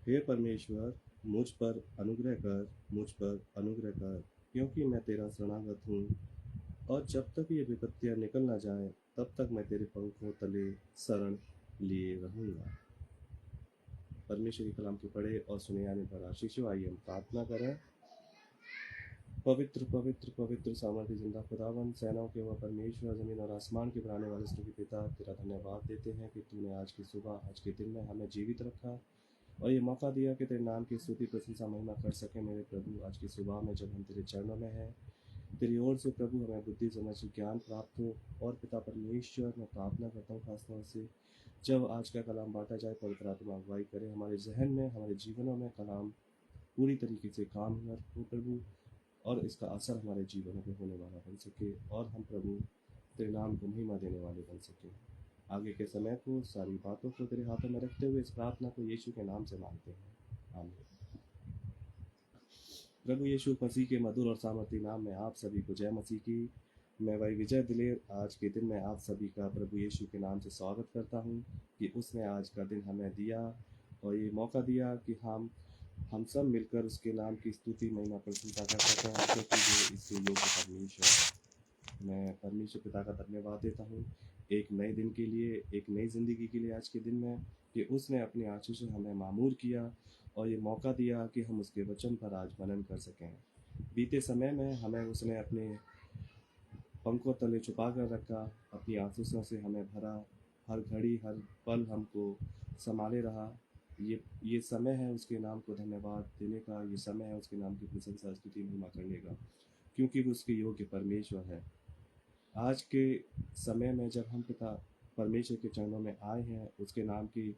हे परमेश्वर, मुझ पर अनुग्रह कर, क्योंकि मैं तेरा शरणागत हूँ, और जब तक ये विपत्तियाँ निकल ना जाएं, तब तक मैं तेरे पंखों तले शरण लिए रहूँगा। परमेश्वर के कलाम को पढ़े और सुने आने पर आशीष हो। आइए हम प्रार्थना करें। पवित्र पवित्र पवित्र सामर्थ्य जिंदा खुदावन, सेनाओं के वह परमेश्वर, जमीन और आसमान के बनाने वाले स्तुति पिता, तेरा धन्यवाद देते हैं कि तूने आज की सुबह, आज के दिन में हमें जीवित रखा और ये मौका दिया कि तेरे नाम की स्तुति प्रशंसा महिमा कर सके। मेरे प्रभु, आज की सुबह में जब हम तेरे चरणों में हैं, तेरी ओर से प्रभु हमें बुद्धि समझ ज्ञान प्राप्त हो। और पिता परमेश्वर, मैं प्रार्थना करता हूँ खासतौर से जब आज का कलाम बांटा जाए, पवित्र आत्मा अगुवाई करे हमारे जहन में, हमारे जीवनों में कलाम पूरी तरीके से काम हो प्रभु, और इसका असर हमारे जीवनों पे होने वाला बन सके, और हम प्रभु तेरे नाम को महिमा देने वाले बन सके। आगे के समय को, सारी बातों को तेरे हाथों में रखते हुए इस प्रार्थना को यीशु के नाम से मांगते हैं, आमीन। प्रभु यीशु मसीह के मधुर और सामर्थी नाम में आप सभी को जय मसीह की। मैं भाई विजय दिलेर आज के दिन में आप सभी का प्रभु यीशु के नाम से स्वागत करता हूं कि उसने आज का दिन हमें दिया और ये मौका दिया कि हम सब मिलकर उसके नाम की स्तुति महिमा प्रशंसा कर सकें, क्योंकि वो इसके योग्य परमेश्वर है। मैं परमेश्वर पिता का धन्यवाद देता हूँ एक नए दिन के लिए, एक नई ज़िंदगी के लिए आज के दिन में, कि उसने अपनी आशीष से हमें मामूर किया और ये मौका दिया कि हम उसके वचन पर आज मनन कर सकें। बीते समय में हमें उसने अपने पंखों तले छुपा कर रखा, अपनी आशीषों से हमें भरा, हर घड़ी हर पल हमको संभाले रहा। ये समय है उसके नाम को धन्यवाद देने का, ये समय है उसके नाम की प्रशंसा स्तुति महिमा करने का, क्योंकि वो उसके योग्य परमेश्वर है। आज के समय में जब हम पिता परमेश्वर के चरणों में आए हैं, उसके नाम की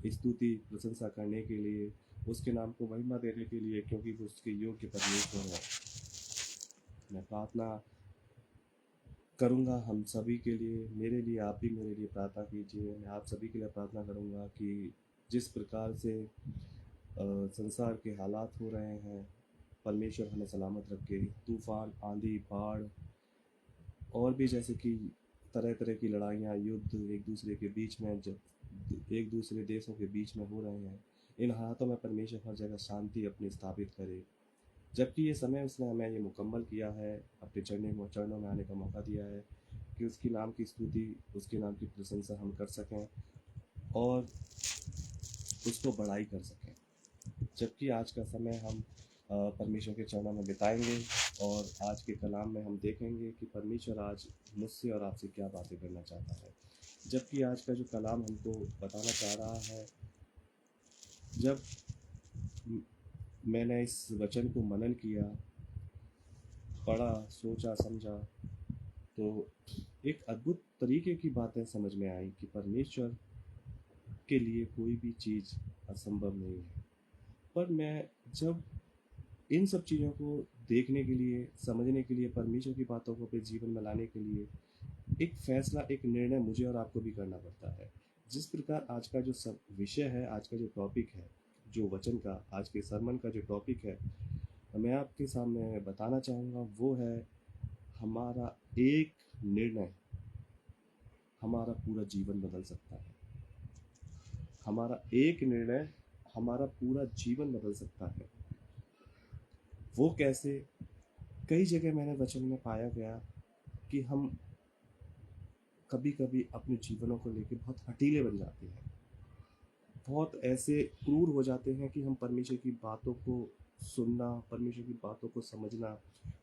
स्तुति प्रशंसा करने के लिए, उसके नाम को महिमा देने के लिए, क्योंकि वो उसके योग्य परमेश्वर है। मैं प्रार्थना करूँगा हम सभी के लिए, मेरे लिए आप भी मेरे लिए प्रार्थना कीजिए। मैं आप सभी के लिए प्रार्थना करूँगा कि जिस प्रकार से संसार के हालात हो रहे हैं, परमेश्वर हमें सलामत रखे। तूफान, आंधी, बाढ़ और भी जैसे कि तरह तरह की लड़ाइयाँ, युद्ध एक दूसरे के बीच में, जब एक दूसरे देशों के बीच में हो रहे हैं, इन हालातों में परमेश्वर हर जगह शांति अपनी स्थापित करे। जबकि ये समय उसने हमें ये मुकम्मल किया है, अपने चरणों में आने का मौका दिया है कि उसके नाम की स्तुति, उसके नाम की प्रशंसा हम कर सकें और उसको बड़ाई कर सकें। जबकि आज का समय हम परमेश्वर के चरणों में बिताएंगे और आज के कलाम में हम देखेंगे कि परमेश्वर आज मुझसे और आपसे क्या बातें करना चाहता है। जबकि आज का जो कलाम हमको बताना चाह रहा है, जब मैंने इस वचन को मनन किया, पढ़ा, सोचा, समझा, तो एक अद्भुत तरीके की बातें समझ में आई कि परमेश्वर के लिए कोई भी चीज़ असंभव नहीं है। पर मैं जब इन सब चीज़ों को देखने के लिए, समझने के लिए, परमेश्वर की बातों को अपने जीवन में लाने के लिए एक फैसला, एक निर्णय मुझे और आपको भी करना पड़ता है। जिस प्रकार आज का जो सब विषय है, आज का जो टॉपिक है, जो वचन का, आज के सरमन का जो टॉपिक है, मैं आपके सामने बताना चाहूँगा, वो है हमारा एक निर्णय हमारा पूरा जीवन बदल सकता है। हमारा एक निर्णय हमारा पूरा जीवन बदल सकता है। वो कैसे? कई जगह मैंने वचन में पाया गया कि हम कभी कभी अपने जीवनों को लेकर बहुत हठीले बन जाते हैं, बहुत ऐसे क्रूर हो जाते हैं कि हम परमेश्वर की बातों को सुनना, परमेश्वर की बातों को समझना,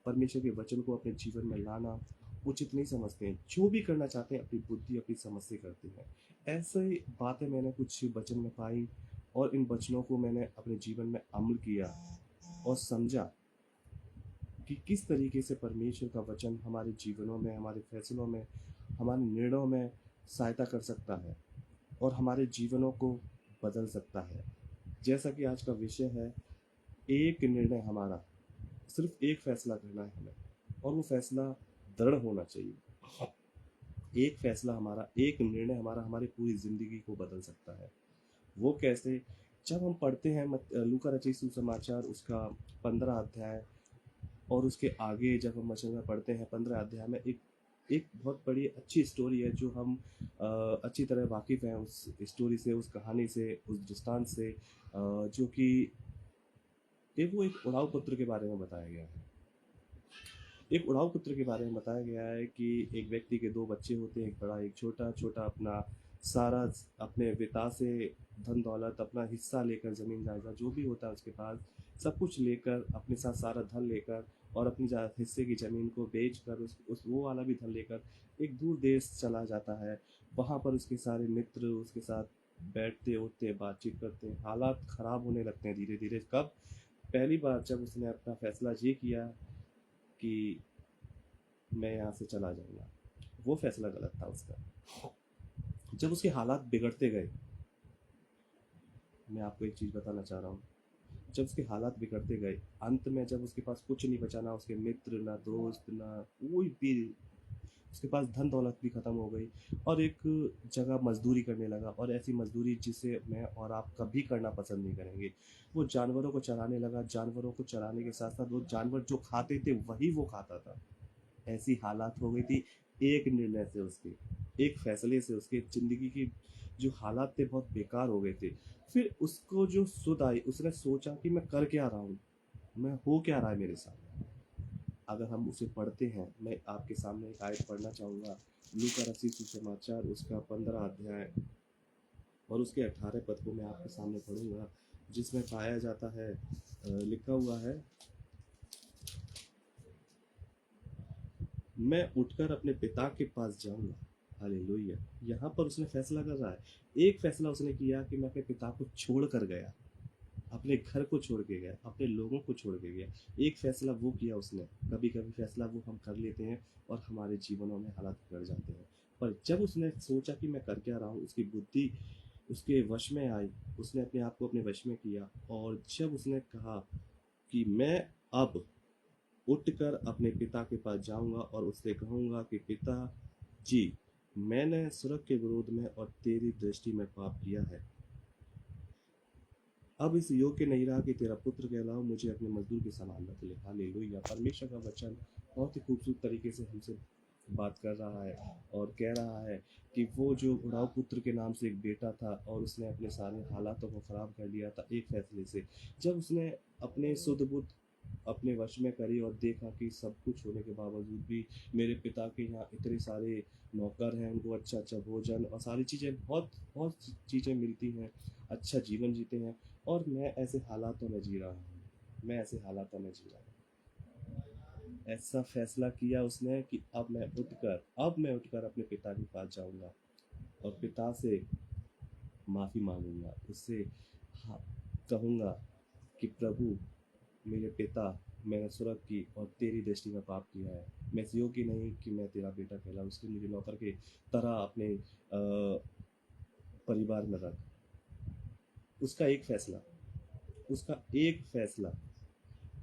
परमेश्वर के वचन को अपने जीवन में लाना उचित नहीं समझते हैं। जो भी करना चाहते हैं अपनी बुद्धि, अपनी समझ से करते हैं। ऐसे बातें मैंने कुछ वचन में पाई और इन वचनों को मैंने अपने जीवन में अमल किया और समझा कि किस तरीके से परमेश्वर का वचन हमारे जीवनों में, हमारे फैसलों में, हमारे निर्णयों में सहायता कर सकता है और हमारे जीवनों को बदल सकता है। जैसा कि आज का विषय है, एक निर्णय हमारा, सिर्फ एक फैसला करना है हमें, और वो फैसला दृढ़ होना चाहिए। एक फैसला हमारा, एक निर्णय हमारा हमारी पूरी ज़िंदगी को बदल सकता है। वो कैसे? जब हम पढ़ते हैं लूका रचित सुसमाचार उसका 15 अध्याय, और उसके आगे जब हम वचन में पढ़ते हैं 15 अध्याय में, एक एक बहुत बड़ी अच्छी स्टोरी है जो हम अच्छी तरह वाकिफ़ हैं उस स्टोरी से, उस कहानी से, उस दृष्टांत से, जो कि वो एक उड़ाऊ पुत्र के बारे में बताया गया है। एक उड़ाऊ पुत्र के बारे में बताया गया है कि एक व्यक्ति के 2 बच्चे होते हैं, एक बड़ा एक छोटा। छोटा अपना सारा अपने पिता से धन दौलत, अपना हिस्सा लेकर, ज़मीन जायदाद जो भी होता है उसके पास, सब कुछ लेकर, अपने साथ सारा धन लेकर और अपनी हिस्से की ज़मीन को बेच कर उस वो वाला भी धन लेकर एक दूर देश चला जाता है। वहाँ पर उसके सारे मित्र उसके साथ बैठते उठते बातचीत करते हैं। हालात ख़राब होने लगते हैं धीरे धीरे। कब? पहली बार जब उसने अपना फैसला ये किया कि मैं यहाँ से चला जाऊँगा, वो फैसला गलत था उसका। जब उसके हालात बिगड़ते गए, मैं आपको एक चीज़ बताना चाह रहा हूँ, जब उसके हालात बिगड़ते गए, अंत में जब उसके पास कुछ नहीं बचा, ना उसके मित्र, ना दोस्त, ना कोई भी, उसके पास धन दौलत भी ख़त्म हो गई और एक जगह मजदूरी करने लगा, और ऐसी मजदूरी जिसे मैं और आप कभी करना पसंद नहीं करेंगे। वो जानवरों को चराने लगा। जानवरों को चराने के साथ साथ वो जानवर जो खाते थे वही वो खाता था। ऐसी हालात हो गई थी एक निर्णय से उसके, एक फैसले से उसके ज़िंदगी की जो हालात थे बहुत बेकार हो गए थे। फिर उसको जो सुध आई, उसने सोचा कि मैं कर क्या रहा हूँ, मैं हो क्या रहा है मेरे साथ। अगर हम उसे पढ़ते हैं, मैं आपके सामने एक आयत पढ़ना चाहूँगा, लूका रचित सुसमाचार उसका 15 अध्याय और उसके 18 पद को मैं आपके सामने पढ़ूंगा, जिसमें पाया जाता है, लिखा हुआ है, मैं उठकर अपने पिता के पास जाऊंगा। हालेलुया। यहाँ पर उसने फैसला कर रहा है। एक फैसला उसने किया कि मैं अपने पिता को छोड़ कर गया, अपने घर को छोड़ के गया, अपने लोगों को छोड़ के गया। एक फैसला वो किया उसने। कभी कभी फैसला वो हम कर लेते हैं और हमारे जीवनों में हालात बिगड़ जाते हैं। पर जब उसने सोचा कि मैं कर क्या रहा हूँ, उसकी बुद्धि उसके वश में आई, उसने अपने आप को अपने वश में किया, और जब उसने कहा कि मैं अब उठकर अपने पिता के पास जाऊंगा और उससे कहूंगा कि पिता जी, मैंने स्वर्ग के विरोध में और तेरी दृष्टि में पाप किया है। अब इस योग्य नहीं रहा कि तेरा पुत्र कहलाऊं, मुझे अपने मजदूर के समान रख ले। हालेलुया। परमेश्वर का वचन बहुत ही खूबसूरत तरीके से हमसे बात कर रहा है और कह रहा है कि वो जो उड़ाऊ पुत्र के नाम से एक बेटा था और उसने अपने सारे हालातों को ख़राब कर लिया था एक फैसले से। जब उसने अपने सुध बुद्ध अपने वश में करी और देखा कि सब कुछ होने के बावजूद भी मेरे पिता के यहाँ इतने सारे नौकर हैं, उनको अच्छा अच्छा भोजन और सारी चीज़ें, बहुत बहुत चीज़ें मिलती हैं, अच्छा जीवन जीते हैं, और मैं ऐसे हालातों में जी रहा हूँ, मैं ऐसे हालातों में जी रहा हूँ। ऐसा फैसला किया उसने कि अब मैं उठकर अपने पिता के पास जाऊंगा और पिता से माफ़ी मांगूंगा, उससे हाँ, कहूँगा कि प्रभु, मेरे पिता, मैंने स्वर्ग की और तेरी दृष्टि में पाप किया है। मैं इस योग्य नहीं कि मैं तेरा बेटा कहलाऊं, इसलिए मुझे नौकर के तरह अपने परिवार में रख। उसका एक फैसला, उसका एक फैसला,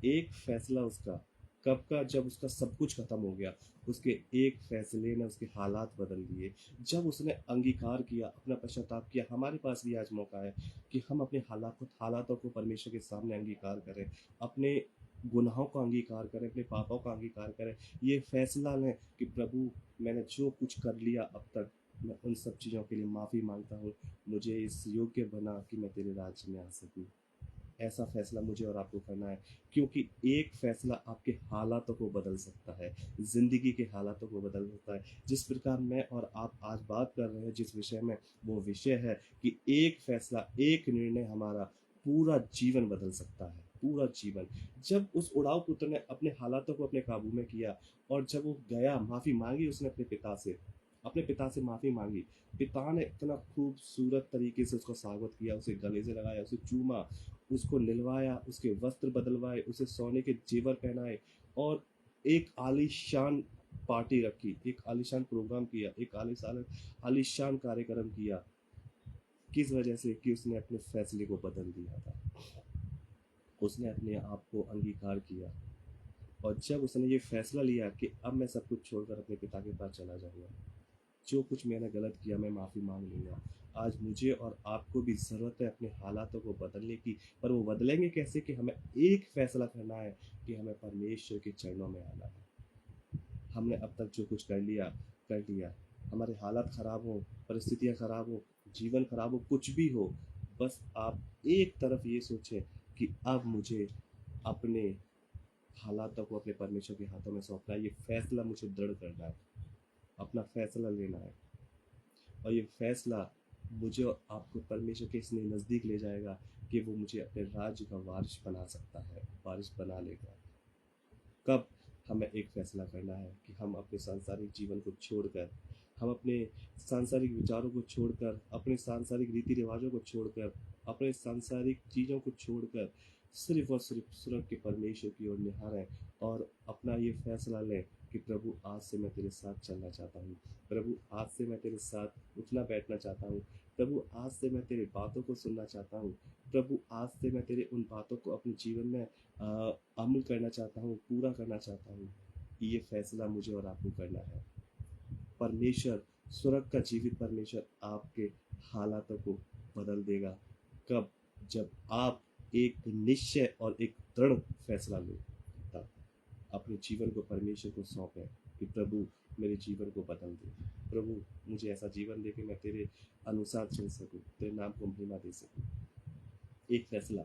एक फैसला उसका, कब का? जब उसका सब कुछ खत्म हो गया, उसके एक फैसले ने उसके हालात बदल दिए। जब उसने अंगीकार किया, अपना पश्चाताप किया। हमारे पास भी आज मौका है कि हम अपने हालातों को परमेश्वर के सामने अंगीकार करें, अपने गुनाहों का अंगीकार करें, अपने पापों का अंगीकार करें। ये फैसला लें कि प्रभु, मैंने जो कुछ कर लिया अब तक, मैं उन सब चीज़ों के लिए माफ़ी मांगता हूँ। मुझे इस योग्य बना कि मैं तेरे राज्य में आ सकूँ। ऐसा फैसला मुझे और आपको करना है, क्योंकि एक फैसला आपके हालातों को बदल सकता है, ज़िंदगी के हालातों को बदल सकता है। जिस प्रकार मैं और आप आज बात कर रहे हैं जिस विषय में, वो विषय है कि एक फैसला, एक निर्णय हमारा पूरा जीवन बदल सकता है, पूरा जीवन। जब उस उड़ाऊ पुत्र ने अपने हालातों को अपने काबू में किया और जब वो गया, माफ़ी मांगी उसने अपने पिता से माफ़ी मांगी। पिता ने इतना खूबसूरत तरीके से उसका स्वागत किया, उसे गले से लगाया, उसे चूमा, उसको निलवाया, उसके वस्त्र बदलवाए, उसे सोने के जेवर पहनाए और एक आलीशान पार्टी रखी, एक आलीशान प्रोग्राम किया, एक आलीशान आलीशान कार्यक्रम किया। किस वजह से? कि उसने अपने फैसले को बदल दिया था, उसने अपने आप को अंगीकार किया। और जब उसने ये फैसला लिया कि अब मैं सब कुछ छोड़कर अपने पिता के पास चला जाऊंगा, जो कुछ मैंने गलत किया मैं माफ़ी मांग लूँगा। आज मुझे और आपको भी ज़रूरत है अपने हालातों को बदलने की, पर वो बदलेंगे कैसे? कि हमें एक फ़ैसला करना है कि हमें परमेश्वर के चरणों में आना है, हमने अब तक जो कुछ कर लिया। हमारे हालात ख़राब हो, परिस्थितियाँ ख़राब हो, जीवन ख़राब हो, कुछ भी हो, बस आप एक तरफ ये सोचें कि अब मुझे अपने हालातों को अपने परमेश्वर के हाथों में सौंपना है। ये फैसला मुझे दृढ़ करना है, अपना फैसला लेना है, और ये फैसला मुझे और आपको परमेश्वर के इतने नज़दीक ले जाएगा कि वो मुझे अपने राज्य का वारिस बना सकता है, वारिस बना लेगा। कब हमें एक फैसला करना है कि हम अपने सांसारिक जीवन को छोड़कर, हम अपने सांसारिक विचारों को छोड़कर, अपने सांसारिक रीति रिवाजों को छोड़कर, अपने सांसारिक चीज़ों को छोड़कर सिर्फ और सिर्फ स्वर्ग के परमेश्वर की ओर निहारें और अपना ये फैसला लें कि प्रभु आज से मैं तेरे साथ चलना चाहता हूँ, प्रभु आज से मैं तेरे साथ उठना बैठना चाहता हूँ, प्रभु आज से मैं तेरी बातों को सुनना चाहता हूँ, प्रभु आज से मैं तेरे उन बातों को अपने जीवन में अमल करना चाहता हूँ, पूरा करना चाहता हूँ। ये फैसला मुझे और आपको करना है। परमेश्वर, स्वर्ग का जीवित परमेश्वर आपके हालातों को बदल देगा। कब? जब आप एक निश्चय और एक दृढ़ फैसला लें, तब अपने जीवन को परमेश्वर को सौंपें कि प्रभु मेरे जीवन को बदल दे, प्रभु मुझे ऐसा जीवन दे कि मैं तेरे अनुसार चल सकूं, तेरे नाम को महिमा दे सकूं। एक फैसला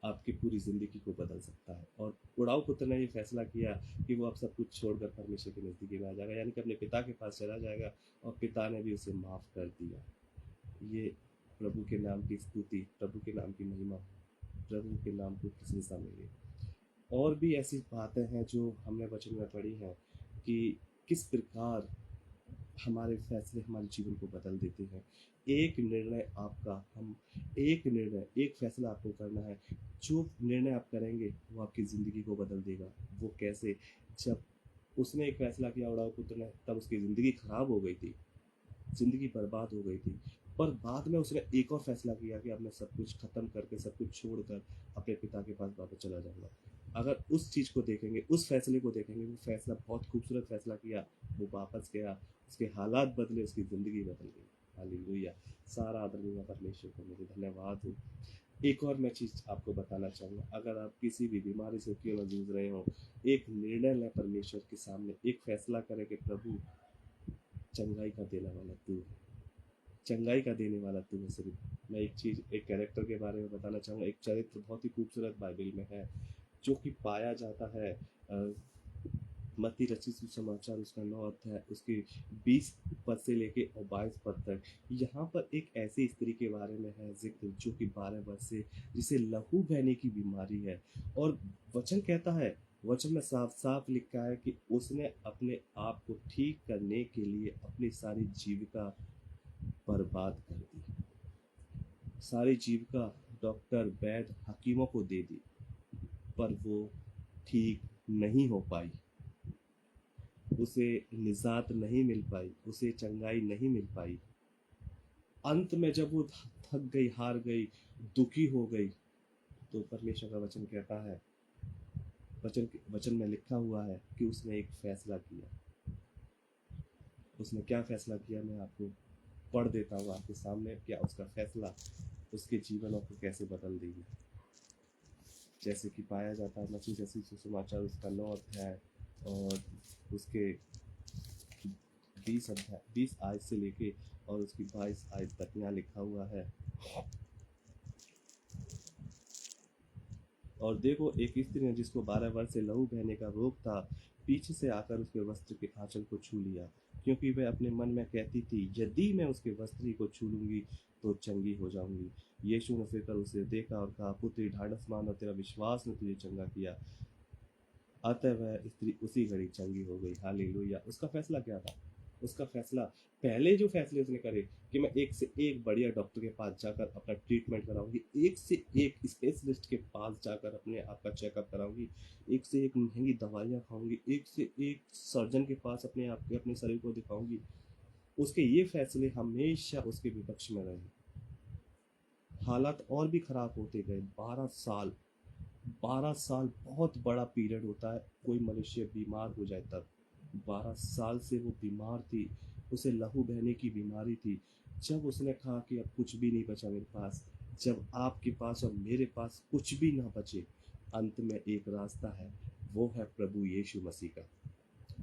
आपकी पूरी ज़िंदगी को बदल सकता है। और उड़ाऊ पुत्र ने ये फैसला किया कि वो अब सब कुछ छोड़कर परमेश्वर के नज़दीकी में आ जाएगा, यानी कि अपने पिता के पास चला जाएगा, और पिता ने भी उसे माफ़ कर दिया। ये प्रभु के नाम की स्तुति, प्रभु के नाम की महिमा, प्रभु के नाम की प्रशंसा मिली। और भी ऐसी बातें हैं जो हमने वचन में पढ़ी हैं कि किस प्रकार हमारे फैसले हमारे जीवन को बदल देते हैं। एक निर्णय आपका, हम एक निर्णय, एक फैसला आपको करना है। जो निर्णय आप करेंगे वो आपकी ज़िंदगी को बदल देगा। वो कैसे? जब उसने एक फैसला किया उड़ाऊ पुत्र ने, तब उसकी ज़िंदगी खराब हो गई थी, ज़िंदगी बर्बाद हो गई थी, पर बाद में उसने एक और फैसला किया कि अब मैं सब कुछ ख़त्म करके, सब कुछ छोड़कर अपने पिता के पास वापस चला जाऊँगा। अगर उस चीज़ को देखेंगे, उस फैसले को देखेंगे, वो फैसला बहुत खूबसूरत फैसला किया। वो वापस गया, उसके हालात बदले, उसकी ज़िंदगी बदल गई। हालेलुया! सारा आदर मेरा परमेश्वर को मेरे धन्यवाद हो। एक और मैं चीज़ आपको बताना चाहूँगा, अगर आप किसी भी बीमारी से क्यों ना जूझ रहे हो, एक निर्णय लें परमेश्वर के सामने, एक फैसला करें कि प्रभु चंगाई का देने वाला तू है, चंगाई का देने वाला तू है। सिर्फ मैं एक चीज़, एक कैरेक्टर के बारे में बताना चाहूँगा। एक चरित्र बहुत ही खूबसूरत बाइबल में है, जो कि पाया जाता है मत्ती रचित सुसमाचार उसका 9 अध्याय उसके 20 पद से लेके और 22 पद तक। यहाँ पर एक ऐसी स्त्री के बारे में है जिक्र, जो कि 12 वर्ष से, जिसे लहू बहने की बीमारी है, और वचन कहता है, वचन में साफ साफ लिखा है कि उसने अपने आप को ठीक करने के लिए अपनी सारी जीविका बर्बाद कर दी, सारी जीविका डॉक्टर, वैद्य, हकीमों को दे दी, पर वो ठीक नहीं हो पाई, उसे निजात नहीं मिल पाई, उसे चंगाई नहीं मिल पाई। अंत में जब वो थक गई, हार गई, दुखी हो गई, तो परमेश्वर का वचन कहता है, वचन में लिखा हुआ है कि उसने एक फैसला किया। उसने क्या फैसला किया, मैं आपको पढ़ देता हूँ आपके सामने, क्या उसका फैसला उसके जीवनों को कैसे बदल देगी। जैसे कि पाया जाता है मसीह जैसी सुसमाचार उसका 9 अध्याय और उसके 20 आयत से लेके और उसकी 22 आयत तक यहाँ लिखा हुआ है। और देखो, एक स्त्री ने जिसको 12 वर्ष से लहू बहने का रोग था, पीछे से आकर उसके वस्त्र के आंचल को छू लिया, क्योंकि वह अपने मन में कहती थी, यदि मैं उसके वस्त्र को छू लूंगी तो चंगी हो जाऊंगी। यीशु ने फिर कर उसे देखा और कहा, पुत्री ढाढ़स मान, और तेरा विश्वास ने तुझे चंगा किया। अतः वह स्त्री उसी घड़ी चंगी हो गई। हालेलुया! उसका फैसला क्या था? उसका फैसला, पहले जो फैसले उसने करे कि मैं एक से एक बढ़िया डॉक्टर के पास जाकर अपना ट्रीटमेंट कराऊंगी, एक से एक स्पेशलिस्ट के पास जाकर अपने आप का चेकअप कराऊंगी, एक से एक महंगी दवाइयाँ खाऊंगी, एक से एक सर्जन के पास अपने आप के अपने शरीर को दिखाऊंगी। उसके ये फैसले हमेशा उसके विपक्ष में रहे। हालात और भी खराब होते गए। 12 साल बहुत बड़ा पीरियड होता है, कोई मनुष्य बीमार हो जाए तब। 12 साल से वो बीमार थी, उसे लहू बहने की बीमारी थी। जब उसने कहा कि अब कुछ भी नहीं बचा मेरे पास, जब आपके पास और मेरे पास कुछ भी ना बचे, अंत में एक रास्ता है, वो है प्रभु यीशु मसीह का,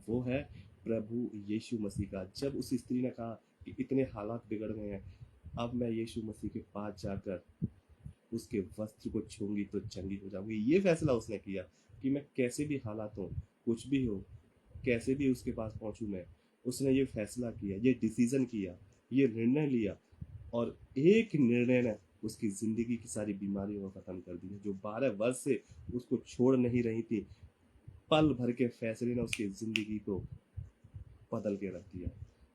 वो है प्रभु यीशु मसीह का। जब उस स्त्री ने कहा कि इतने हालात बिगड़ गए हैं, अब मैं यीशु मसीह के पास जाकर उसके वस्त्र को छूंगी तो चंगी हो जाऊंगी। ये फैसला उसने किया कि मैं कैसे भी हालात हो, कुछ भी हो, कैसे भी उसके पास पहुंचूं मैं। उसने ये फैसला किया, ये डिसीजन किया, ये निर्णय लिया, और एक निर्णय ने उसकी जिंदगी की सारी बीमारियों को खत्म कर दिया जो 12 वर्ष से उसको छोड़ नहीं रही थी। पल भर के फैसले ने उसकी जिंदगी को बदल के रख दिया,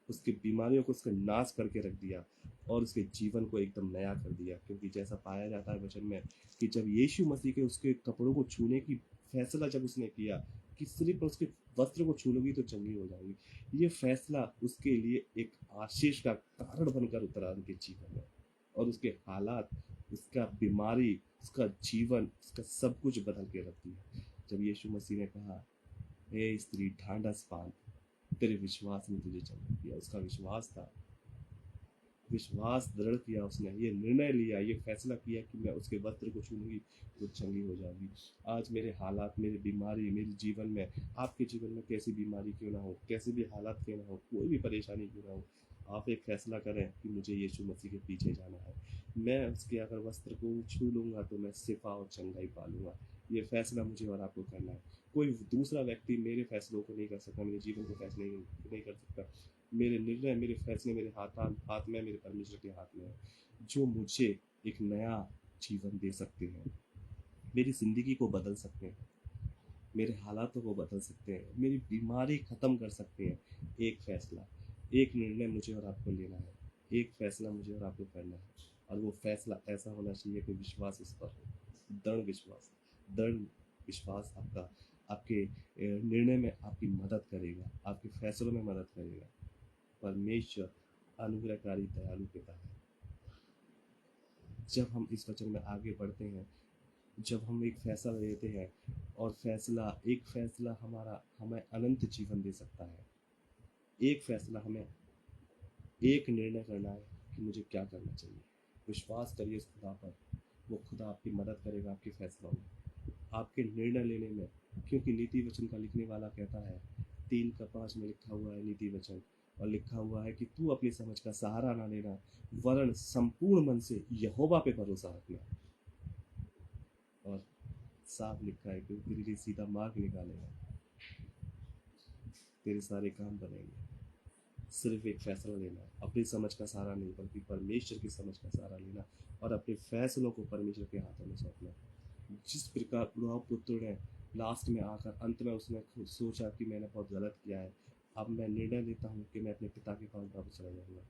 उसकी बीमारियों को उसका नाश करके रख दिया और उसके जीवन को एकदम नया कर दिया। क्योंकि जैसा पाया जाता है वचन में कि जब यीशु मसीह के उसके कपड़ों को छूने की फैसला जब उसने किया कि सिर्फ उसके वस्त्र को छू लूंगी तो चंगी हो जाएगी, ये फैसला उसके लिए एक आशीष का कारण बनकर उतरा उनके जीवन में, और उसके हालात, उसका बीमारी, उसका जीवन, उसका सब कुछ बदल के रख दिया। जब यीशु मसीह ने कहा, हे स्त्री ढांढस बांध, तेरे विश्वास ने तुझे चंगा किया, उसका विश्वास था, विश्वास दृढ़ किया उसने, ये निर्णय लिया, ये फैसला किया कि मैं उसके वस्त्र को छूंगी तो चंगी हो जाऊंगी। आज मेरे हालात, मेरी बीमारी, मेरे जीवन में, आपके जीवन में कैसी बीमारी क्यों ना हो, कैसे भी हालात क्यों ना हो, कोई भी परेशानी क्यों ना हो, आप एक फैसला करें कि मुझे यीशु मसीह के पीछे जाना है। मैं उसके अगर वस्त्र को छू लूंगा तो मैं शिफा और चंगाई पालूंगा। ये फैसला मुझे और आपको करना है। कोई दूसरा व्यक्ति मेरे फैसलों को नहीं कर सकता, मेरे जीवन को फैसले नहीं कर सकता। मेरे निर्णय, मेरे फैसले मेरे हाथ में, मेरे परमेश्वर के हाथ में है, जो मुझे एक नया जीवन दे सकते हैं, मेरी जिंदगी को बदल सकते हैं, मेरे हालातों को बदल सकते हैं, मेरी बीमारी खत्म कर सकते हैं। एक फैसला, एक निर्णय मुझे और आपको लेना है, एक फैसला मुझे और आपको करना है, और वो फैसला ऐसा होना चाहिए कि विश्वास उस पर हो, दृढ़ विश्वास आपका आपके निर्णय में आपकी मदद करेगा, आपके फैसलों में मदद करेगा। परमेश्वर अनुग्रहकारी दयालु पिता है। जब हम इस वचन में आगे बढ़ते हैं, जब हम एक फैसला लेते हैं, और एक फैसला हमें अनंत जीवन दे सकता है। एक फैसला हमें एक निर्णय करना है कि मुझे क्या करना चाहिए। विश्वास करिए उस खुदा पर, वो खुदा आपकी मदद करेगा आपके फैसलों में, आपके निर्णय लेने में। क्योंकि नीति वचन का लिखने वाला कहता है, 3:5 में लिखा हुआ है नीति वचन, और लिखा हुआ है कि तू अपनी समझ का सहारा ना लेना, वरन संपूर्ण मन से यहोवा पे भरोसा रखना। और साफ लिखा है कि तेरे लिए सीधा मार्ग निकालेगा, तेरे सारे काम बनेंगे। सिर्फ एक फैसला लेना है, अपनी समझ का सहारा नहीं बल्कि परमेश्वर की समझ का सहारा लेना, और अपने फैसलों को परमेश्वर के हाथों में सौंपना। जिस प्रकार बुढ़ाऊ पुत्र ने लास्ट में आकर अंत में उसने खुद सोचा कि मैंने बहुत गलत किया है, अब मैं निर्णय लेता हूँ कि मैं अपने पिता के पास वापस चला जाऊँगा।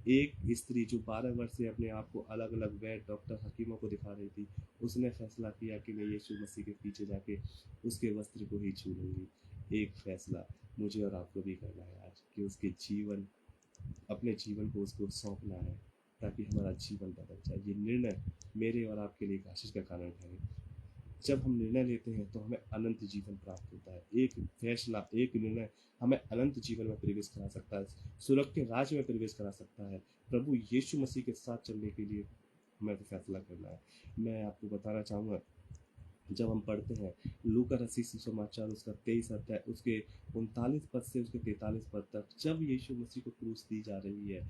एक स्त्री जो 12 वर्ष से अपने आप को अलग अलग वैद्य, डॉक्टर, हकीमों को दिखा रही थी, उसने फैसला किया कि मैं यीशु मसीह के पीछे जाके उसके वस्त्र को ही छू लूँगी। एक फैसला मुझे और आपको भी करना है आज कि उसके जीवन, अपने जीवन को उसको सौंपना है, ताकि हमारा जीवन बदल जाए। ये निर्णय मेरे और आपके लिए एक आशीष का कारण है। जब हम निर्णय लेते हैं तो हमें अनंत जीवन प्राप्त होता है। एक फैसला, एक निर्णय हमें अनंत जीवन में प्रवेश करा सकता है, स्वर्ग के राज्य में प्रवेश करा सकता है। प्रभु यीशु मसीह के साथ चलने के लिए हमें फैसला करना है। मैं आपको बताना चाहूँगा, जब हम पढ़ते हैं लूका रसीद सुसमाचार उसका 23 अध्याय, उसके 39 पद से उसके 43 पद तक, जब यीशु मसीह को क्रूस दी जा रही है,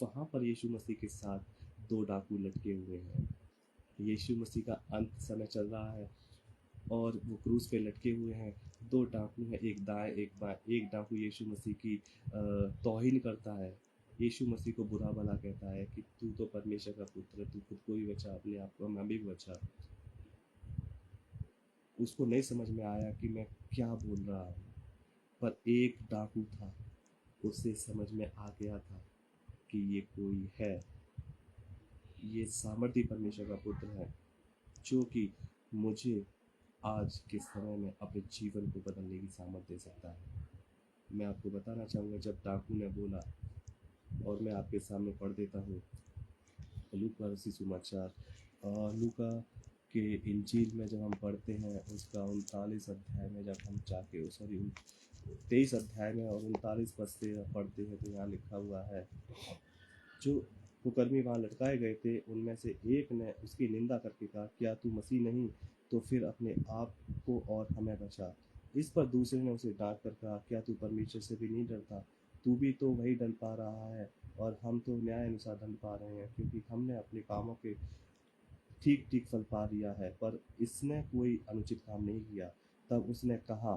वहाँ पर यीशु मसीह के साथ 2 डाकू लटके हुए हैं। यीशु मसीह का अंत समय चल रहा है और वो क्रूस पे लटके हुए हैं। 2 डाकू हैं, एक दाएं एक बाएं। एक डाकू यीशु मसीह की तौहीन करता है, यीशु मसीह को बुरा भला कहता है कि तू तो परमेश्वर का पुत्र है, तू खुद को ही बचा, अपने आप को हमें भी बचा। उसको नहीं समझ में आया कि मैं क्या बोल रहा हूँ, पर एक डाकू था, उसे समझ में आ गया था कि ये कोई है, ये सामर्थी परमेश्वर का पुत्र है, जो कि मुझे आज के समय में अपने जीवन को बदलने की सामर्थ्य दे सकता है। मैं आपको बताना चाहूँगा, जब डाकू ने बोला, और मैं आपके सामने पढ़ देता हूँ लूका रसीद सुसमाचार, लूका के इंजील में जब हम पढ़ते हैं उसका 39 अध्याय में, जब हम जाके 23 अध्याय में और 39 पद से पढ़ते हैं, तो यहाँ लिखा हुआ है, जो कुकर्मी वहाँ लटकाए गए थे उनमें से एक ने उसकी निंदा करके कहा, क्या तू मसीह नहीं तो फिर अपने आप को और हमें बचा। इस पर दूसरे ने उसे डांट कर कहा, क्या तू परमेश्वर से भी नहीं डरता? तू भी तो वही दंड पा रहा है और हम तो न्याय अनुसार दंड पा रहे हैं, क्योंकि हमने अपने कामों के ठीक ठीक फल पा लिया है, पर इसने कोई अनुचित काम नहीं किया। तब उसने कहा,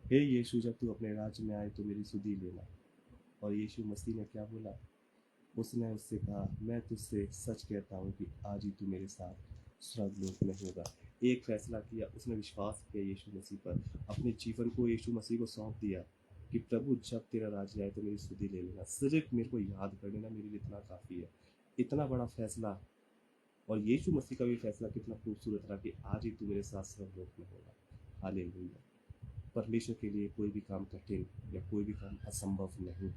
हे यीशु, जब तू अपने राज्य में आए तो मेरी सुधि लेना। और यीशु मसीह ने क्या बोला? उसने उससे कहा, मैं तुझसे सच कहता हूँ कि आज ही तू मेरे साथ स्वर्गलोक में होगा। एक फैसला किया, उसने विश्वास किया यीशु मसीह पर, अपने जीवन को यीशु मसीह को सौंप दिया कि प्रभु जब तेरा राज्य आए तो मेरी सुधि ले लेना, सिर्फ मेरे को याद कर लेना, मेरे लिए इतना काफ़ी है। इतना बड़ा फैसला। और यीशु मसीह का भी फैसला कितना खूबसूरत रहा कि आज ही तू मेरे साथ स्वर्गलोक में होगा। हालेलुया। परमेश्वर के लिए कोई भी काम कठिन या कोई भी काम असंभव नहीं।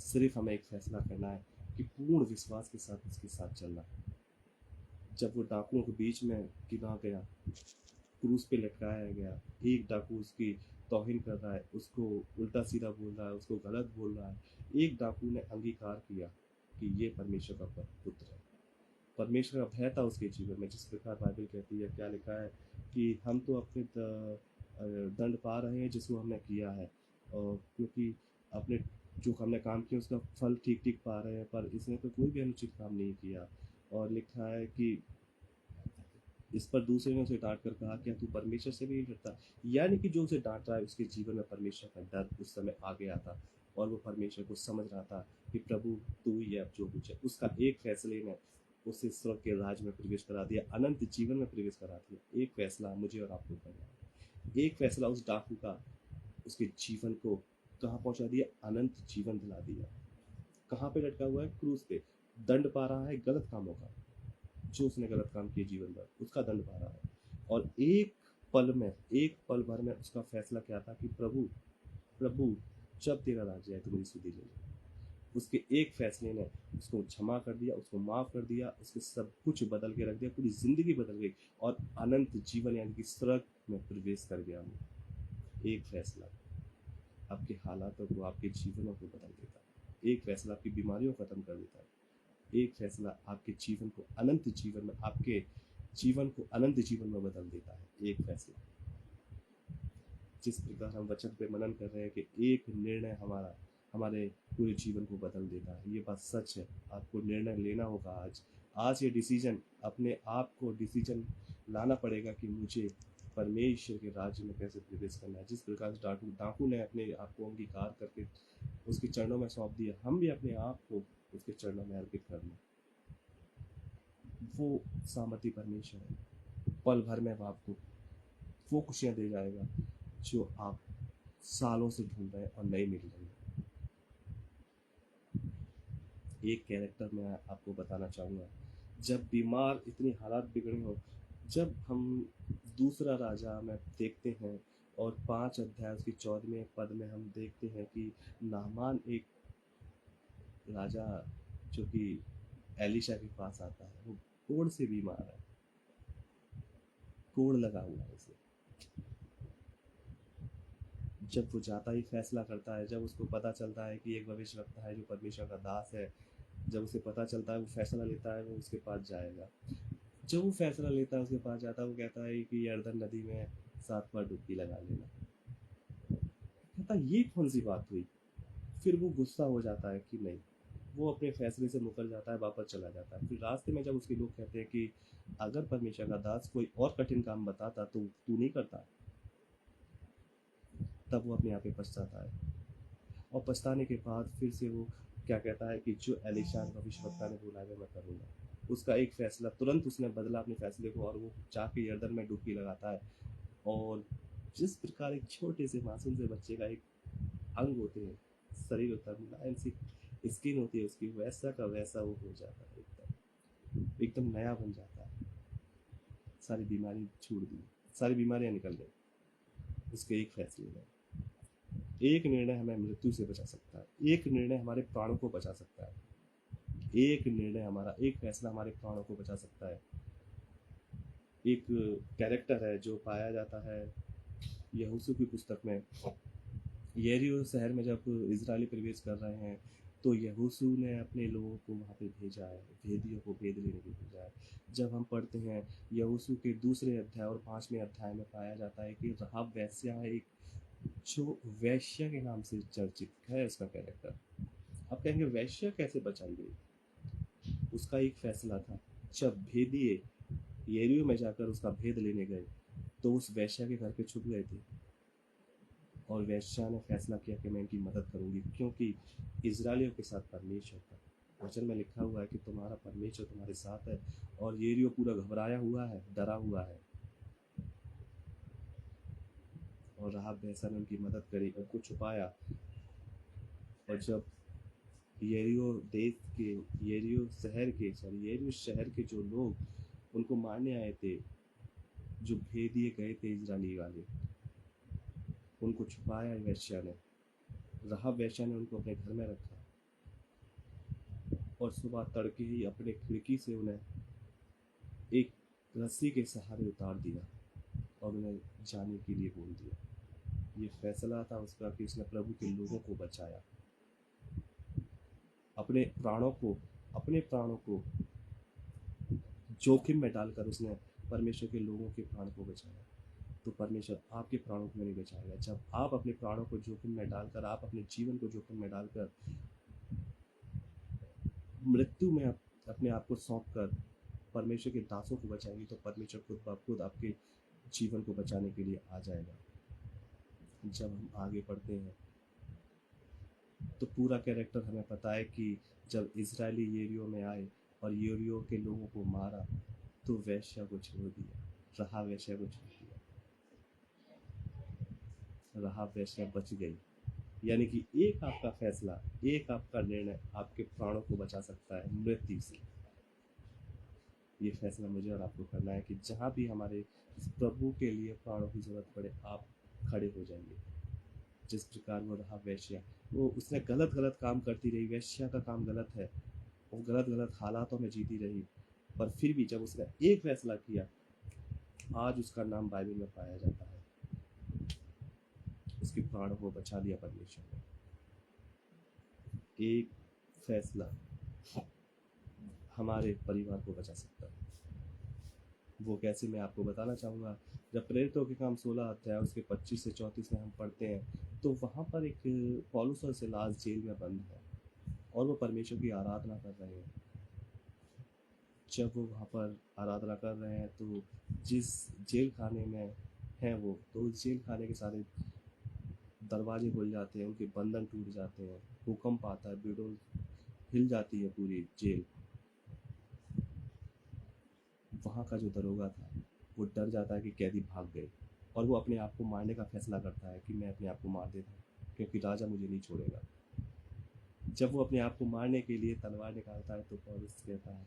सिर्फ हमें एक फैसला करना है कि पूर्ण विश्वास के साथ उसके साथ चलना। जब वो डाकुओं के बीच में गिना गया, क्रूस पे लटकाया गया, एक डाकू उसकी तौहीन कर रहा है, उसको उल्टा सीधा बोल रहा है, उसको गलत बोल रहा है, एक डाकू ने अंगीकार किया कि ये परमेश्वर का पुत्र है। परमेश्वर का भय था उसके जीवन में। जिस प्रकार बाइबल कहती है, क्या लिखा है कि हम तो अपने दंड पा रहे हैं जिसको हमने किया है, और क्योंकि अपने जो हमने काम किया उसका फल ठीक ठीक पा रहे हैं, पर इसने तो कोई भी अनुचित काम नहीं किया। और लिखा है कि इस पर दूसरे ने उसे डांट कर कहा, क्या तू परमेश्वर से भी नहीं डरता? यानी कि जो उसे डांट रहा है उसके जीवन में परमेश्वर का डर उस समय आ गया था, और वो परमेश्वर को समझ रहा था कि प्रभु तू ही है अब जो कुछ है। उसका एक फैसले ने उसे स्वर्ग के राज में प्रवेश करा दिया, अनंत जीवन में प्रवेश करा दिया। एक फैसला मुझे और आपको करना है। एक फैसला उस डाकू का उसके जीवन को कहाँ पहुंचा दिया? अनंत जीवन दिला दिया। कहाँ पे लटका हुआ है? क्रूस पे। दंड पा रहा है गलत कामों का, जो उसने गलत काम किए जीवन भर उसका दंड पा रहा है। और एक पल भर में उसका फैसला क्या था कि प्रभु प्रभु जब तेरा राज्य है तो मेरी सुधि ले ले। उसके एक फैसले ने उसको क्षमा कर दिया, उसको माफ कर दिया, उसके सब कुछ बदल के रख दिया, पूरी जिंदगी बदल गई, और अनंत जीवन यानी कि स्वर्ग में प्रवेश कर गया वो। एक फैसला आपके हालातों को, आपके जीवनों को बदल देता है। एक फैसला आपकी बीमारियों को खत्म कर देता है। एक फैसला आपके जीवन को अनंत जीवन में, आपके जीवन को अनंत जीवन में बदल देता है। एक फैसला। जिस प्रकार हम वचन पे मनन कर रहे हैं कि एक निर्णय हमारा हमारे पूरे जीवन को बदल देता है, ये बात सच है। आपको निर्णय लेना होगा आज ये डिसीजन, अपने आप को डिसीजन लाना पड़ेगा कि मुझे परमेश्वर के राज्य में कैसे प्रवेश करना है। जिस प्रकार डाकू ने अपने आप को अंगीकार करके उसके चरणों में सौंप दिया, हम भी अपने आप को उसके चरणों में अर्पित कर लें। वो सामर्थी परमेश्वर है, पल भर में आपको वो खुशियाँ दे जाएगा जो आप सालों से ढूंढ रहे हैं और नहीं मिल रही है। एक कैरेक्टर मैं आपको बताना चाहूँगा। जब बीमार इतनी हालात बिगड़े हो, जब हम दूसरा राजा में देखते हैं और 5 अध्याय उसकी 14वें पद में हम देखते हैं कि नामान एक राजा जो कि एलिशा के पास आता है, वो कोढ़ से बीमार है, कोढ़ लगा हुआ है उसे। जब वो जाता ही फैसला करता है, जब उसको पता चलता है कि एक भविष्यवक्ता है जो परमेश्वर का दास है, जब उसे पता चलता है वो फैसला लेता है, वो उसके पास जाएगा। जब वो फैसला लेता है उसके पास जाता है, वो कहता है कि यरदन नदी में 7 बार डुबकी लगा लेना। कहता ये कौन सी बात हुई? फिर वो गुस्सा हो जाता है कि नहीं, वो अपने फैसले से मुकर जाता है, वापस चला जाता है। फिर रास्ते में जब उसके लोग कहते हैं कि अगर परमेश्वर का दास कोई और कठिन काम बताता तो तू नहीं करता, तब वो अपने आप पे पछताता है। और पछताने के बाद फिर से वो क्या कहता है कि जो एलिशा भविष्यवक्ता ने बोला है मैं करूँगा। उसका एक फैसला, तुरंत उसने बदला अपने फैसले को, और वो जाके यरदन में डुबकी लगाता है। और जिस प्रकार एक छोटे से मासूम से बच्चे का एक अंग होते हैं, शरीर होता है, मुलायम सी स्किन होती है उसकी, वैसा का वैसा वो हो जाता है, एकदम एकदम नया बन जाता है। सारी बीमारी छूट दी, सारी बीमारियां निकल गई उसके एक फैसले में। एक निर्णय हमें मृत्यु से बचा सकता है, एक निर्णय हमारे प्राणों को बचा सकता है, एक निर्णय हमारा, एक फैसला हमारे प्राणों को बचा सकता है। एक कैरेक्टर है जो पाया जाता है यहोशू की पुस्तक में। यरीहो शहर में जब इजरायली प्रवेश कर रहे हैं तो यहोशू ने अपने लोगों को वहाँ पे भेजा है, भेदियों को भेद लेने के लिए भेजा है। जब हम पढ़ते हैं यहोशू के दूसरे अध्याय और 5वें अध्याय में पाया जाता है कि राहाब वेश्या है, एक जो वैश्या के नाम से चर्चित है उसका कैरेक्टर। आप कहेंगे वैश्या कैसे बचाई गई? उसका एक फैसला था। जब भेदिए यरीहो में जाकर उसका भेद लेने गए तो उस वैश्या के घर पे छुप गए थे, और वैश्या ने फैसला किया कि मैं इनकी मदद करूंगी, क्योंकि इजरायलियों के साथ परमेश्वर था। वचन में लिखा हुआ है कि तुम्हारा परमेश्वर तुम्हारे साथ है, और यरीहो पूरा घबराया हुआ है, डरा हुआ है, और राहाब वेश्या ने उनकी मदद करी, उनको छुपाया। और जब यरीहो शहर के जो लोग उनको मारने आए थे, जो भेदिए गए थे इजरायली वाले, उनको छुपाया वेश्या ने। राहाब वेश्या ने उनको अपने घर में रखा, और सुबह तड़के ही अपने खिड़की से उन्हें एक रस्सी के सहारे उतार दिया और उन्हें जाने के लिए बोल दिया। ये फैसला था उसका कि उसने प्रभु के लोगों को बचाया, अपने प्राणों को जोखिम में डालकर उसने परमेश्वर के लोगों के प्राण को बचाया। तो परमेश्वर आपके प्राणों को नहीं बचाएगा। जब आप अपने प्राणों को जोखिम में डालकर, आप अपने जीवन को जोखिम में डालकर मृत्यु में अपने आप को सौंप कर परमेश्वर के दासों को बचाएंगे, तो परमेश्वर खुद आपके जीवन को बचाने के लिए आ जाएगा। जब हम आगे पढ़ते हैं तो पूरा कैरेक्टर हमें पता है कि जब इजरायली यरीहो में आए और यरीहो के लोगों को मारा, तो वेश्या को छोड़ दिया, राहाब वेश्या को छोड़ दिया। राहाब वेश्या बच गई। यानी कि एक आपका फैसला, एक आपका निर्णय आपके प्राणों को बचा सकता है मृत्यु से। ये फैसला मुझे और आपको करना है कि जहाँ भी हमारे प्रभु के लिए प्राणों की जरूरत पड़े, आप खड़े हो जाइए। जिस प्रकार वो रहा वेश्या, वो उसने गलत काम करती रही, वेश्या का काम गलत है, वो गलत हालातों में जीती रही, पर फिर भी जब उसने एक फैसला किया, आज उसका नाम बाइबल में पाया जाता है। उसके प्राणों को बचा लिया परमेश्वर ने। एक फैसला हमारे परिवार को बचा सकता है। वो कैसे, मैं आपको बताना चाहूँगा। जब प्रेरितों के काम 16 अध्याय उसके 25 से 34 में हम पढ़ते हैं, तो वहाँ पर एक पौलुस और सिलास जेल में बंद है और वो परमेश्वर की आराधना कर रहे हैं। जब वो वहाँ पर आराधना कर रहे हैं, तो जिस जेल खाने में हैं वो, तो उस जेल खाने के सारे दरवाजे खुल जाते हैं, उनके बंधन टूट जाते हैं, भूकंप आता है, बिल्कुल हिल जाती है पूरी जेल। वहाँ का जो दरोगा था वो डर जाता है कि कैदी भाग गए, और वो अपने आप को मारने का फैसला करता है कि मैं अपने आप को मार देता हूँ, क्योंकि राजा मुझे नहीं छोड़ेगा। जब वो अपने आप को मारने के लिए तलवार निकालता है, तो पौलुस कहता है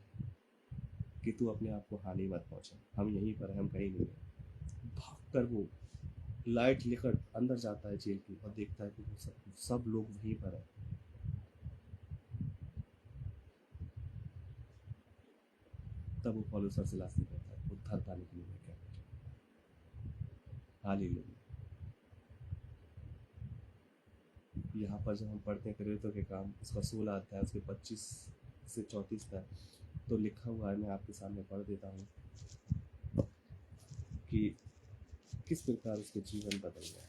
कि तू अपने आप को हानि मत पहुँचा, हम यहीं पर हैं, हम कहीं नहीं हैं। भाग कर वो लाइट लेकर अंदर जाता है जेल की, और देखता है कि वो सब लोग वहीं पर हैं। तब वो पौलुस और सिलास से कहता है, उद्धार पाने के लिए मैं क्या करूं। हालेलुया। यहाँ पर जब हम पढ़ते हैं प्रेरितों के काम उसका 16 अध्याय उसके 25 से 34 तक, तो लिखा हुआ है, मैं आपके सामने पढ़ देता हूँ कि किस प्रकार उसके जीवन बदल गया।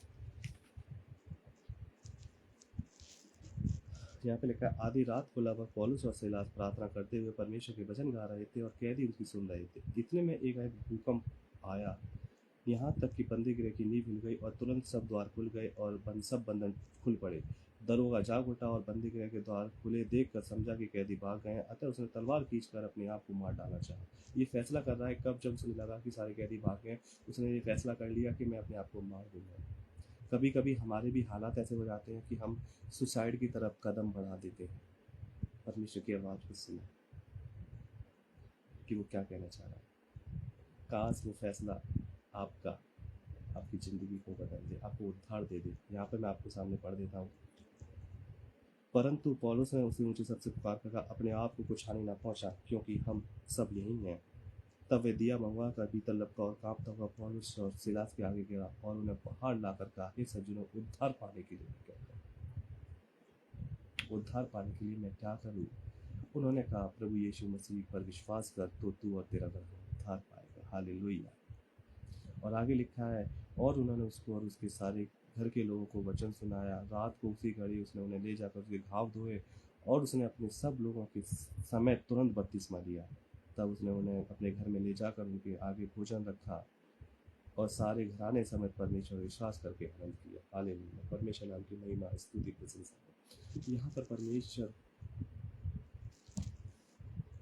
यहाँ पे लिखा है, आधी रात को लगभग पौलुस और सिलास प्रार्थना करते हुए परमेश्वर के वचन गा रहे थे और कैदी उनकी सुन रहे थे। इतने में एक भूकंप आया, यहाँ तक कि बंदी गृह की नींव हिल गई और तुरंत सब द्वार खुल गए और सब बंधन खुल पड़े। दरोगा जाग उठा और बंदी गृह के द्वार खुले देखकर समझा कि कैदी भाग गए हैं, अतः उसने तलवार खींचकर अपने आप को मार डालना चाहा। ये फैसला कर रहा है कब, जब उसने लगा कि सारे कैदी भाग गए, उसने ये फैसला कर लिया कि मैं अपने आप को मार दूंगा। कभी कभी हमारे भी हालात ऐसे हो जाते हैं कि हम सुसाइड की तरफ कदम बढ़ा देते हैं। परमेश्वर की आवाज़ को सुना कि वो क्या कहना चाह रहा है। काश वो फैसला आपका आपकी ज़िंदगी को बदल दे, आपको उद्धार दे दे। यहाँ पर मैं आपके सामने पढ़ देता हूँ, परंतु पौलुस ने उसी ऊंचे सबसे पुकार कर अपने आप को कुछ हानि न पहुंचा, क्योंकि हम सब यही हैं। तब वे दिया मंगवा कर भीतर लपका और कांपता हुआ पौलुस और सिलास के आगे गिरा और उन्हें बाहर लाकर कहा, हे सज्जनों, उद्धार पाने के लिए क्या करें। उद्धार पाने के लिए मैं क्या करूँ? उन्होंने कहा, प्रभु यीशु मसीह पर विश्वास कर तो तू और तेरा घर उद्धार पाएगा। हालेलुया। और आगे लिखा है, और उन्होंने उसको और उसके सारे घर के लोगों को वचन सुनाया। रात को उसी घड़ी उसने उन्हें ले जाकर उसके घाव धोए और उसने अपने सब लोगों के समय तुरंत बपतिस्मा लिया। तब उसने उन्हें अपने घर में ले जाकर उनके आगे भोजन रखा और सारे घराने समेत परमेश्वर विश्वास करके आनंद किया। हालेलुया। परमेश्वर नाम की महिमा, स्तुति, प्रशंसा हो। यहाँ पर परमेश्वर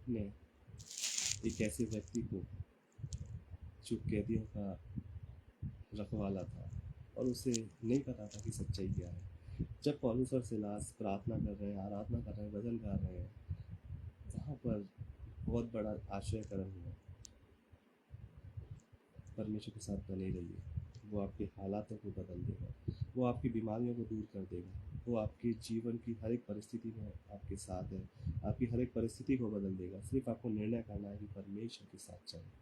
ने एक ऐसे व्यक्ति को जो कैदियों का रखवाला था और उसे नहीं पता था कि सच्चाई क्या है। जब पौलुस और सिलास प्रार्थना कर रहे हैं, आराधना कर रहे हैं, भजन गा रहे हैं, वहाँ पर बहुत बड़ा आश्चर्यकरण हुआ। परमेश्वर के साथ बने रहिए, वो आपके हालातों को बदल देगा, वो आपकी बीमारियों को दूर कर देगा, वो आपके जीवन की हर एक परिस्थिति में आपके साथ है, आपकी हर एक परिस्थिति को बदल देगा। सिर्फ आपको निर्णय करना है कि परमेश्वर के साथ चलें,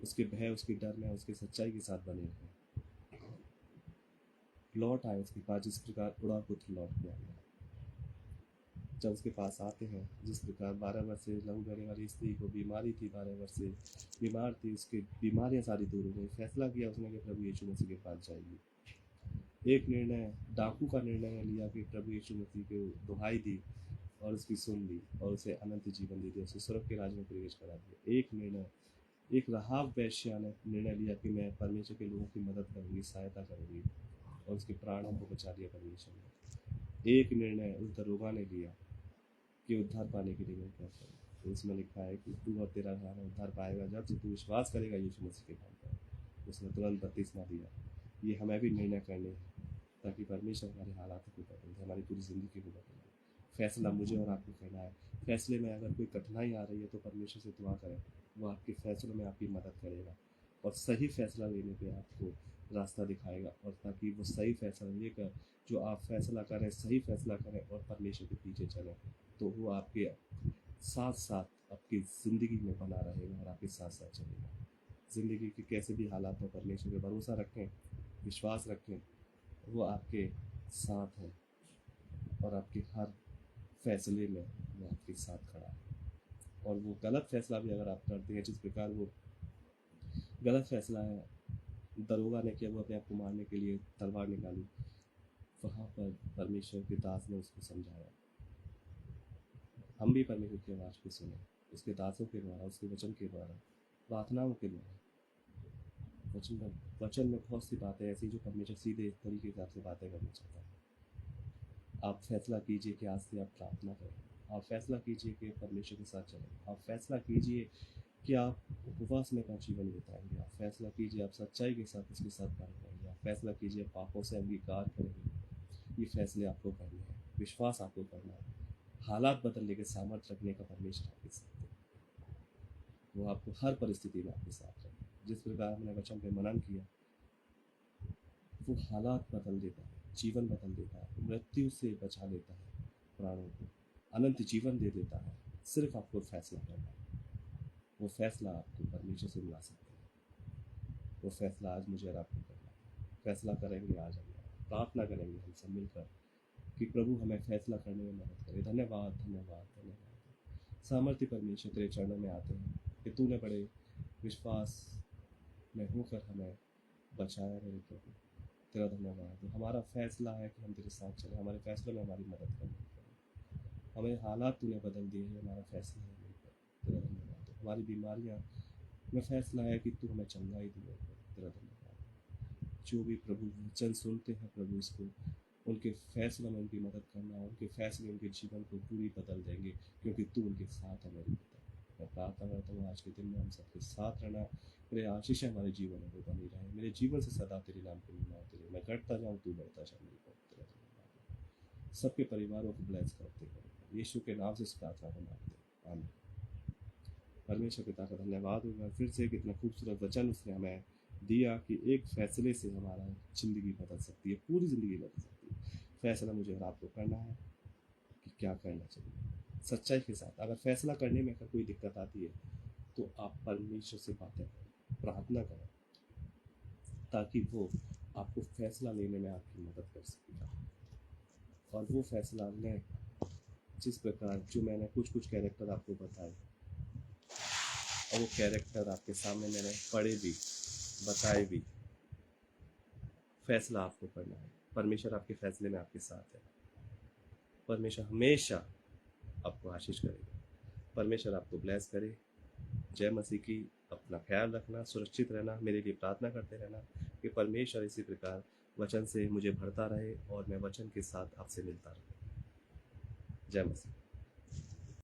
उसके भय, उसके डर में, उसके सच्चाई के साथ बने रहें। लौट आए उसके पास जिस प्रकार उड़ा पुत्र लौट के आया। जब उसके पास आते हैं, जिस प्रकार 12 वर्ष से लहू बहने वाली स्त्री को बीमारी थी, 12 वर्ष से बीमार थी, उसकी बीमारियां सारी दूर हो गई। फैसला किया उसने कि प्रभु यीशु मसीह के पास जाएगी। एक निर्णय, डाकू का निर्णय लिया कि प्रभु यीशु मसीह को दुहाई दी और उसकी सुन ली और उसे अनंत जीवन दे दिया, उसे स्वर्ग के राज्य में प्रवेश करा दिया। एक निर्णय, एक राहाब वेश्या ने निर्णय लिया कि मैं परमेश्वर के लोगों की मदद करूंगी, सहायता करूंगी, और उसके प्राणों को बचा दिया परमेश्वर ने। एक निर्णय उस दरोगा ने लिया कि उद्धार पाने के लिए मैं क्या करूँ। तो इसमें लिखा है कि तू और तेरा घराना उद्धार पाएगा जब से तू विश्वास करेगा यीशु मसीह के नाम पर। उसने तुरंत बपतिस्मा दिया। ये हमें भी निर्णय करने हैं ताकि परमेश्वर हमारे हालातों को बदल दे, हमारी पूरी ज़िंदगी को बदल दे। फैसला मुझे और आपको करना है। फैसले में अगर कोई कठिनाई आ रही है तो परमेश्वर से दुआ करें, वो आपके फैसलों में आपकी मदद करेगा और सही फैसला लेने पे आपको रास्ता दिखाएगा, और ताकि वो सही फैसला लेकर जो आप फैसला करें, सही फैसला करें और परमेश्वर के पीछे चलें, तो वो आपके साथ साथ आपकी ज़िंदगी में बना रहेगा और आपके साथ साथ चलेगा। ज़िंदगी के कैसे भी हालात हो, परमेश्वर पे भरोसा रखें, विश्वास रखें, वो आपके साथ है और आपके हर फैसले में वो आपके साथ खड़ा है। और वो गलत फैसला भी अगर आप करते हैं, जिस प्रकार वो गलत फैसला है दरोगा ने किया, वो अपने आप को मारने के लिए तलवार निकाली, वहाँ पर परमेश्वर के दास ने उसको समझाया। हम भी परमेश्वर की आवाज़ को सुने, उसके दासों के द्वारा, उसके वचन के द्वारा, प्रार्थनाओं के द्वारा। वचन में बहुत सी बातें ऐसी जो परमेश्वर सीधे तरीके से आपसे बातें करना चाहता है। आप फैसला कीजिए कि आज से आप प्रार्थना करें, आप फैसला कीजिए कि परमेश्वर के साथ चलें, आप फैसला कीजिए कि आप उपवास में अपना जीवन बिताएंगे, आप फैसला कीजिए आप सच्चाई के साथ उसके साथ काम करेंगे, आप फैसला कीजिए पापों से अंगीकार करेंगे। ये फैसले आपको करने हैं, विश्वास आपको करना है। हालात बदलने के सामर्थ्य रखने का परमेश्वर आपके साथ है, वो आपको हर परिस्थिति में आपके साथ रहे। जिस प्रकार हमने वचन पे मनन किया, वो हालात बदल देता है, जीवन बदल देता है, मृत्यु से बचा लेता है, प्राणों को अनंत जीवन दे देता है। सिर्फ आपको फैसला करना है। वो फैसला आपको परमेश्वर से मिला सकता है। वो फैसला आज मुझे और आपको करना है। फैसला करेंगे आज हम, प्रार्थना करेंगे हम सब मिलकर कि प्रभु हमें फैसला करने में मदद करे। धन्यवाद, धन्यवाद, धन्यवाद। सामर्थ्य परमेश्वर तेरे चरणों में आते हैं कि तूने बड़े विश्वास में होकर हमें बचाया मेरे प्रभु। तेरा धन्यवाद। तो हमारा फैसला है कि हम तेरे साथ चलें, हमारे फैसलों में हमारी मदद करें। हमें हालात तूने बदल दिए हैं, हमारा फैसला है मेरे प्रभु। तेरा धन्यवाद। तो हमारी बीमारियाँ में फैसला है कि तू हमें चंगाई दिए। तेरा धन्यवाद। जो भी प्रभु वचन सुनते हैं प्रभु, इसको उनके फैसलों में उनकी मदद करना, उनके फैसले उनके जीवन को पूरी बदल देंगे, क्योंकि तू उनके साथ है मेरे पिता। मैं प्रार्थना करता हूँ आज के दिन में हम सबके साथ रहना, मेरे आशीष हमारे जीवन में बनी रहे, मेरे जीवन से सदा तेरे नाम की महिमा होती रहे। मैं घटता जाऊँ, तू बढ़ता जा मेरे प्रभु। तेरा धन्यवाद। सबके परिवारों को ब्लेस करते हैं, यीशु के नाम से इस प्रार्थना को मांगते हैं, आमीन। परमेश्वर पिता का धन्यवाद होगा फिर से कितना खूबसूरत वचन उसने हमें दिया कि एक फैसले से हमारा ज़िंदगी बदल सकती है, पूरी ज़िंदगी बदल सकती है। फैसला मुझे और आपको करना है कि क्या करना चाहिए सच्चाई के साथ। अगर फैसला करने में अगर कोई दिक्कत आती है तो आप परमेश्वर से बातें करें, प्रार्थना करें, ताकि वो आपको फैसला लेने में आपकी मदद कर सकेगा और वो फैसला लें जिस प्रकार जो मैंने कुछ कुछ कैरेक्टर आपको बताए, और वो कैरेक्टर आपके सामने मैंने पढ़े भी, बताए भी। फैसला आपको करना है। परमेश्वर आपके फैसले में आपके साथ है। परमेश्वर हमेशा आपको आशीष करेगा। परमेश्वर आपको ब्लेस करे। जय मसीह की। अपना ख्याल रखना, सुरक्षित रहना, मेरे लिए प्रार्थना करते रहना कि परमेश्वर इसी प्रकार वचन से मुझे भरता रहे और मैं वचन के साथ आपसे मिलता रहूं। जय मसीह।